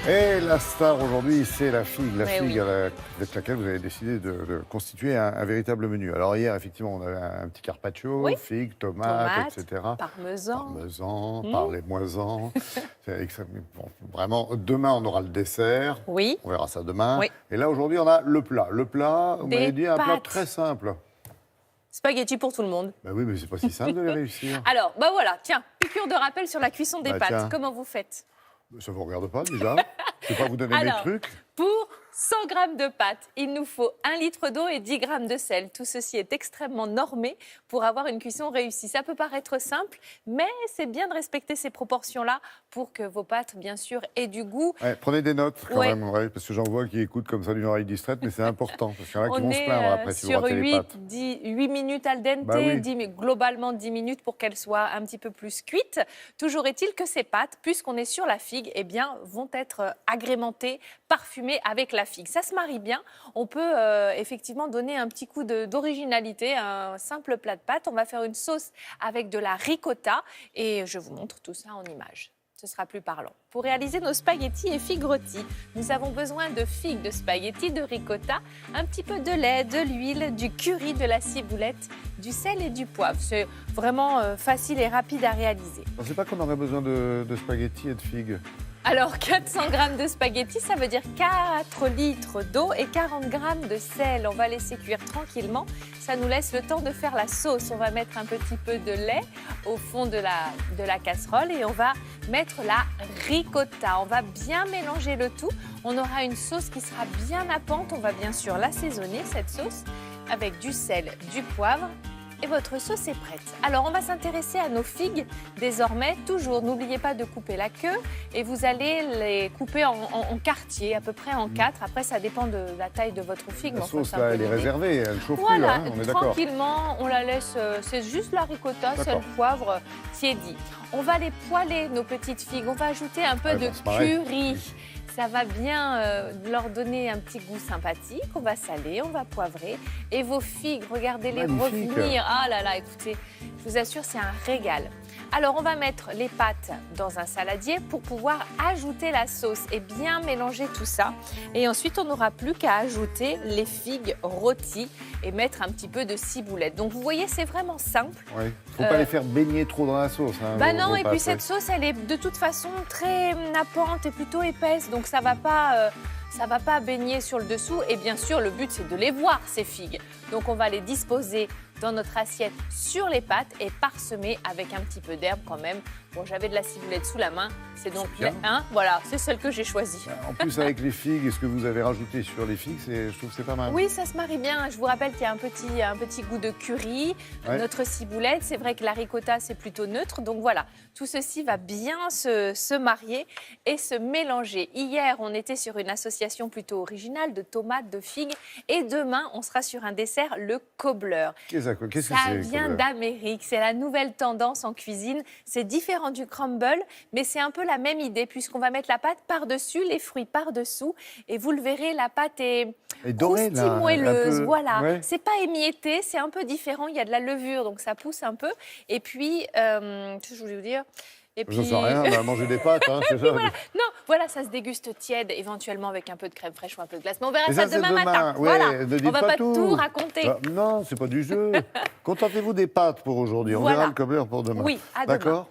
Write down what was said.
Et la star aujourd'hui, c'est la figue. La Mais figue oui. avec laquelle vous avez décidé de constituer un véritable menu. Alors hier, effectivement, on avait un petit carpaccio, Oui. figue, tomate, Tomate, etc. parmesan. Parmesan, Mm. parlez-moi-en. Bon, vraiment, demain, on aura le dessert. Oui. On verra ça demain. Oui. Et là, aujourd'hui, on a le plat. Le plat, vous Des m'avez dit, un plat pâtes. très simple. Spaghetti pour tout le monde. Ben oui, mais c'est pas si simple de les réussir. Alors, bah voilà, tiens, piqûre de rappel sur la cuisson des Bah, pâtes. tiens. Comment vous faites? Ça vous regarde pas déjà. Je vais pas vous donner mes Alors, trucs. pour 100 g de pâtes, il nous faut 1 litre d'eau et 10 g de sel. Tout ceci est extrêmement normé pour avoir une cuisson réussie. Ça peut paraître simple, mais c'est bien de respecter ces proportions-là pour que vos pâtes, bien sûr, aient du goût. Ouais, prenez des notes quand Ouais. même, ouais, parce que j'en vois qui écoutent comme ça d'une oreille distraite, mais c'est important, parce qu'il y en a qui On vont se est plaindre après si vous sur ratez les 8, pâtes. 8 minutes al dente, Bah oui. globalement 10 minutes pour qu'elles soient un petit peu plus cuites. Toujours est-il que ces pâtes, puisqu'on est sur la figue, eh bien, vont être agrémentées, parfumées avec la figue. Ça se marie bien. On peut effectivement donner un petit coup d'originalité à un simple plat de pâtes. On va faire une sauce avec de la ricotta et je vous montre tout ça en images. Ce sera plus parlant. Pour réaliser nos spaghettis et figues rôties, nous avons besoin de figues, de spaghettis, de ricotta, un petit peu de lait, de l'huile, du curry, de la ciboulette, du sel et du poivre. C'est vraiment facile et rapide à réaliser. Je pensais pas qu'on aurait besoin de spaghettis et de figues. Alors, 400 g de spaghettis, ça veut dire 4 litres d'eau et 40 g de sel. On va laisser cuire tranquillement. Ça nous laisse le temps de faire la sauce. On va mettre un petit peu de lait au fond de la casserole et on va mettre la ricotta. On va bien mélanger le tout. On aura une sauce qui sera bien nappante. On va bien sûr l'assaisonner, cette sauce, avec du sel, du poivre. Et votre sauce est prête. Alors, on va s'intéresser à nos figues désormais. Toujours, n'oubliez pas de couper la queue et vous allez les couper en quartiers, à peu près en 4. Après, ça dépend de la taille de votre figue. La mais enfin, sauce, c'est un là, peu elle est l'idée. réservée, elle chauffe plus, Voilà, hein, on est d'accord. tranquillement, on la laisse, c'est juste la ricotta, sel, D'accord. poivre, tiédi. On va les poêler, nos petites figues. On va ajouter un peu Ah, de bon, c'est pareil. curry. Ça va bien leur donner un petit goût sympathique. On va saler, on va poivrer. Et vos figues, regardez-les Magnifique. revenir. Ah là là, écoutez, je vous assure, c'est un régal. Alors, on va mettre les pâtes dans un saladier pour pouvoir ajouter la sauce et bien mélanger tout ça. Et ensuite, on n'aura plus qu'à ajouter les figues rôties et mettre un petit peu de ciboulette. Donc, vous voyez, c'est vraiment simple. Il ne faut pas les faire baigner trop dans la sauce. Hein, Bah vos- non, vos et pâtes, puis ouais. cette sauce, elle est de toute façon très nappante et plutôt épaisse, donc ça va pas baigner sur le dessous. Et bien sûr, le but, c'est de les voir, ces figues. Donc on va les disposer dans notre assiette sur les pâtes et parsemer avec un petit peu d'herbe quand même. Bon, j'avais de la ciboulette sous la main, c'est donc C'est bien. voilà, c'est celle que j'ai choisie. En plus, avec les figues, et ce que vous avez rajouté sur les figues, je trouve que c'est pas mal. Oui, ça se marie bien. Je vous rappelle qu'il y a un petit goût de curry, Ouais. notre ciboulette. C'est vrai que la ricotta, c'est plutôt neutre. Donc voilà, tout ceci va bien se marier et se mélanger. Hier, on était sur une association plutôt originale de tomates, de figues. Et demain, on sera sur un dessert, le cobbler. Qu'est-ce que Ça c'est vient comme- d'Amérique, c'est la nouvelle tendance en cuisine. C'est différent du crumble, mais c'est un peu la même idée puisqu'on va mettre la pâte par-dessus, les fruits par-dessous. Et vous le verrez, la pâte est Et doré, là, un moelleuse, peu- voilà. ouais. C'est pas émietté, c'est un peu différent. Il y a de la levure, donc ça pousse un peu. Et puis, qu'est-ce que je voulais vous dire? Et J'en sais rien, on va manger des pâtes, hein, c'est ça. Non, voilà, ça se déguste tiède, éventuellement avec un peu de crème fraîche ou un peu de glace. Mais on verra Mais ça ça, c'est demain demain. matin. Ouais, voilà, ne dites on va pas pas tout. tout raconter. Bah, non, c'est pas du jeu. Contentez-vous des pâtes pour aujourd'hui. On Voilà. verra le cobbler pour demain. Oui, à demain. D'accord.